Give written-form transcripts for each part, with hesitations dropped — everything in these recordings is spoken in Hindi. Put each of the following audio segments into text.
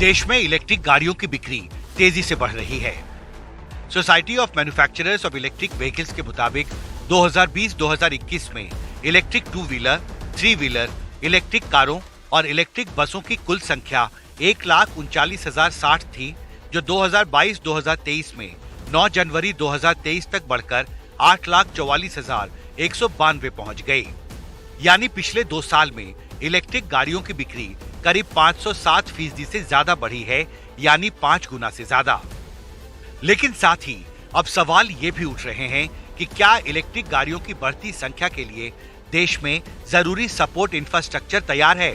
देश में इलेक्ट्रिक गाड़ियों की बिक्री तेजी से बढ़ रही है। Society of manufacturers of electric vehicles के मुताबिक 2020-2021 में इलेक्ट्रिक 2 व्हीलर, 3 व्हीलर, इलेक्ट्रिक कारों और इलेक्ट्रिक बसों की कुल संख्या 1,39,060 थी, जो 2022-2023 में 9 जनवरी 2023 तक बढ़कर 8,44,192 पहुंच गई। यानी पिछले 2 साल में इलेक्ट्रिक गाड़ियों की बिक्री करीब 507% से ज्यादा बढ़ी है, यानी 5 गुना से ज्यादा। लेकिन साथ ही अब सवाल ये भी उठ रहे हैं कि क्या इलेक्ट्रिक गाड़ियों की बढ़ती संख्या के लिए देश में जरूरी सपोर्ट इंफ्रास्ट्रक्चर तैयार है?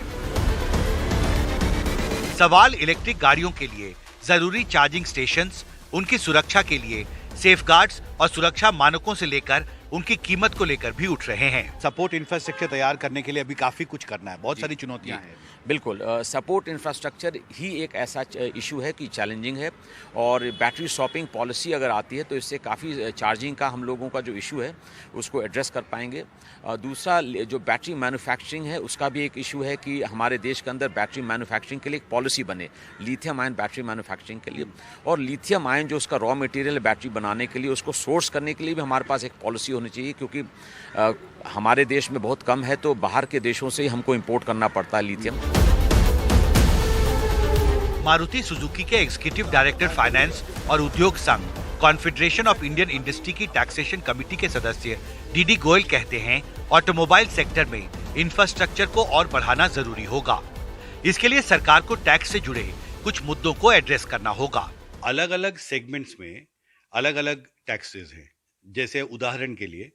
सवाल इलेक्ट्रिक गाड़ियों के लिए जरूरी चार्जिंग स्टेशंस, उनकी सुरक्षा के लिए सेफगार्ड्स और सुरक्षा मानकों से लेकर उनकी कीमत को लेकर भी उठ रहे हैं। सपोर्ट इंफ्रास्ट्रक्चर तैयार करने के लिए अभी काफी कुछ करना है, बहुत सारी चुनौतियां हैं। बिल्कुल, सपोर्ट इंफ्रास्ट्रक्चर ही एक ऐसा इशू है कि चैलेंजिंग है, और बैटरी शॉपिंग पॉलिसी अगर आती है तो इससे काफ़ी चार्जिंग का हम लोगों का जो इशू है उसको एड्रेस कर पाएंगे। दूसरा, जो बैटरी मैन्युफैक्चरिंग है उसका भी एक इशू है कि हमारे देश के अंदर बैटरी मैन्युफैक्चरिंग के लिए एक पॉलिसी बने, लिथियम आयन बैटरी मैन्युफैक्चरिंग के लिए। और लिथियम आयन जो उसका रॉ मटेरियल बैटरी बनाने के लिए, उसको सोर्स करने के लिए भी हमारे पास एक पॉलिसी होनी चाहिए, क्योंकि हमारे देश में बहुत कम है तो बाहर के देशों से ही हमको इंपोर्ट करना पड़ता है लिथियम। मारुति सुजुकी के एग्जीक्यूटिव डायरेक्टर फाइनेंस और उद्योग संघ कॉन्फेडरेशन ऑफ इंडियन इंडस्ट्री की टैक्सेशन कमेटी के सदस्य डीडी गोयल कहते हैं, ऑटोमोबाइल सेक्टर में इंफ्रास्ट्रक्चर को और बढ़ाना जरूरी होगा। इसके लिए सरकार को टैक्स से जुड़े कुछ मुद्दों को एड्रेस करना होगा। अलग अलग सेगमेंट्स में अलग अलग टैक्सेस हैं। जैसे उदाहरण के लिए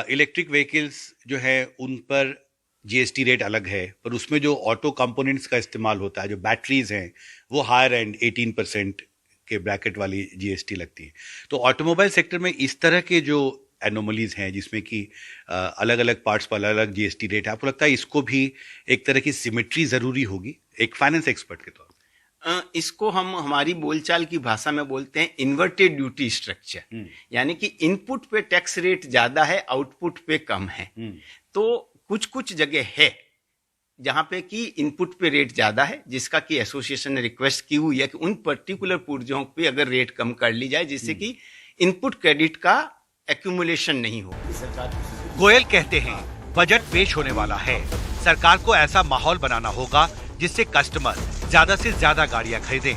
इलेक्ट्रिक व्हीकल्स जो है उन पर जीएसटी रेट अलग है, पर उसमें जो ऑटो कंपोनेंट्स का इस्तेमाल होता है, जो बैटरीज हैं, वो हायर एंड 18% के ब्रैकेट वाली जीएसटी लगती है। तो ऑटोमोबाइल सेक्टर में इस तरह के जो एनोमलीज हैं जिसमें कि अलग अलग पार्ट्स पर अलग अलग जीएसटी रेट है, आपको लगता है इसको भी एक तरह की सिमेट्री जरूरी होगी एक फाइनेंस एक्सपर्ट के तौर पर? इसको हम हमारी बोलचाल की भाषा में बोलते हैं इन्वर्टेड ड्यूटी स्ट्रक्चर, यानी कि इनपुट पे टैक्स रेट ज्यादा है, आउटपुट पे कम है। तो कुछ कुछ जगह है जहां पे कि इनपुट पे रेट ज्यादा है, जिसका कि एसोसिएशन ने रिक्वेस्ट की हुई है कि उन पर्टिकुलर पुर्जों पे अगर रेट कम कर ली जाए, जिससे कि इनपुट क्रेडिट का एक्यूमुलेशन नहीं हो। गोयल कहते हैं, बजट पेश होने वाला है, सरकार को ऐसा माहौल बनाना होगा जिससे कस्टमर ज्यादा से ज्यादा गाड़ियां खरीदें।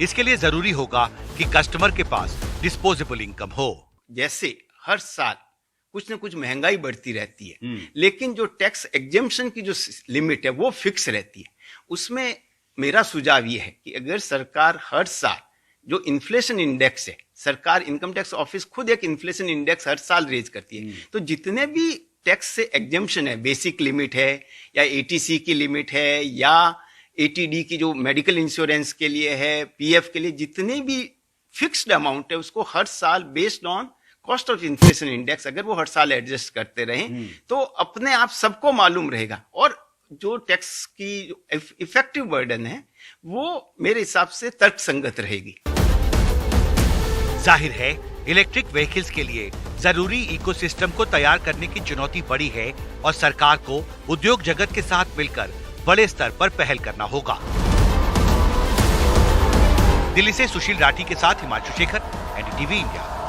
इसके लिए जरूरी होगा कि कस्टमर के पास डिस्पोजेबल इनकम हो। जैसे हर साल कुछ न कुछ महंगाई बढ़ती रहती है, लेकिन जो टैक्स एग्जेम्पशन की जो लिमिट है वो फिक्स रहती है। उसमें मेरा सुझाव ये है कि अगर सरकार हर साल जो इन्फ्लेशन इंडेक्स है, सरकार इनकम टैक्स ऑफिस खुद एक इन्फ्लेशन इंडेक्स हर साल रेज करती है, तो जितने भी टैक्स से एग्जेम्पशन है, बेसिक लिमिट है या एटीसी की लिमिट है या एटीडी की जो मेडिकल इंश्योरेंस के लिए है, पीएफ के लिए, जितने भी फिक्स्ड अमाउंट है उसको हर साल based on cost of inflation index अगर वो हर साल एडजस्ट करते रहें तो अपने आप सबको मालूम रहेगा, और जो टैक्स की इफेक्टिव बर्डन है वो मेरे हिसाब से तर्कसंगत रहेगी। जाहिर है, इलेक्ट्रिक व्हीकल्स के लिए जरूरी इकोसिस्टम को तैयार करने की चुनौती बड़ी है और सरकार को उद्योग जगत के साथ मिलकर बड़े स्तर पर पहल करना होगा। दिल्ली से सुशील राठी के साथ हिमांशु शेखर, एनडीटीवी इंडिया।